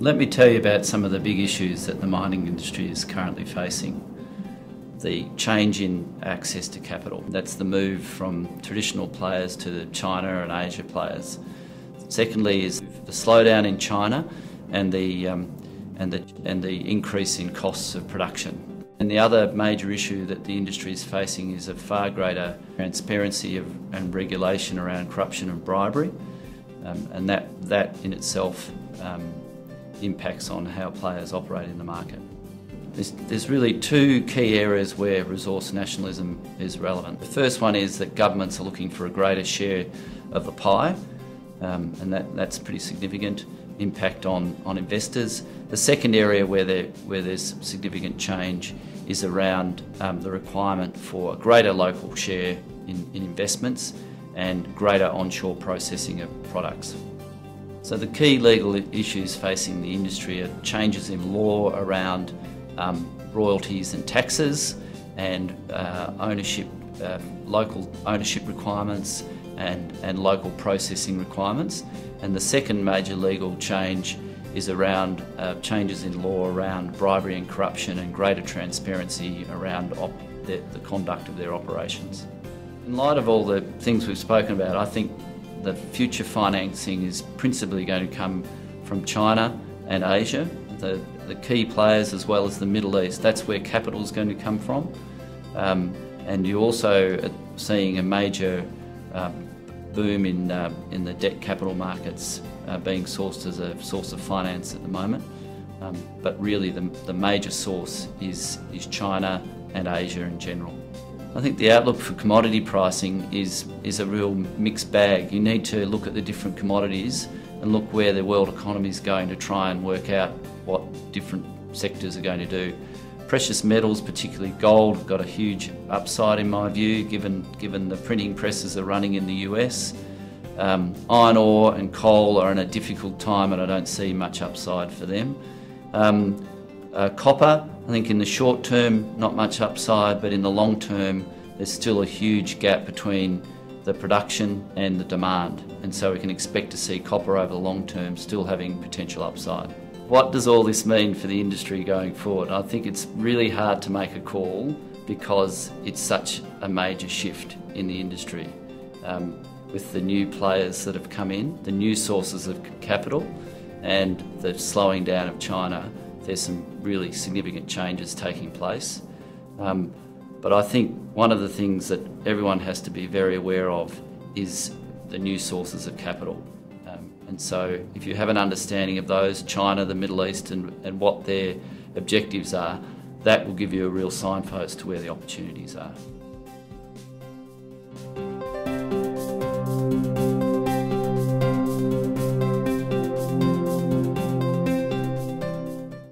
Let me tell you about some of the big issues that the mining industry is currently facing. The change in access to capital. That's the move from traditional players to the China and Asia players. Secondly is the slowdown in China and the increase in costs of production. And the other major issue that the industry is facing is a far greater transparency and regulation around corruption and bribery, and that in itself impacts on how players operate in the market. There's really two key areas where resource nationalism is relevant. The first one is that governments are looking for a greater share of the pie, and that's pretty significant impact on investors. The second area where there's significant change is around the requirement for a greater local share in investments and greater onshore processing of products. So the key legal issues facing the industry are changes in law around royalties and taxes and local ownership requirements and local processing requirements. And the second major legal change is around changes in law around bribery and corruption and greater transparency around the conduct of their operations. In light of all the things we've spoken about, I think the future financing is principally going to come from China and Asia, the key players, as well as the Middle East. That's where capital is going to come from. And you also are seeing a major boom in the debt capital markets being sourced as a source of finance at the moment. But really the major source is China and Asia in general. I think the outlook for commodity pricing is a real mixed bag. You need to look at the different commodities and look where the world economy is going to try and work out what different sectors are going to do. Precious metals, particularly gold, have got a huge upside in my view, given the printing presses are running in the US. Iron ore and coal are in a difficult time and I don't see much upside for them. Copper, I think in the short term, not much upside, but in the long term, there's still a huge gap between the production and the demand. And so we can expect to see copper over the long term still having potential upside. What does all this mean for the industry going forward? I think it's really hard to make a call because it's such a major shift in the industry. With the new players that have come in, the new sources of capital, and the slowing down of China, there's some really significant changes taking place. But I think one of the things that everyone has to be very aware of is the new sources of capital. And so if you have an understanding of those, China, the Middle East, and what their objectives are, that will give you a real signpost to where the opportunities are.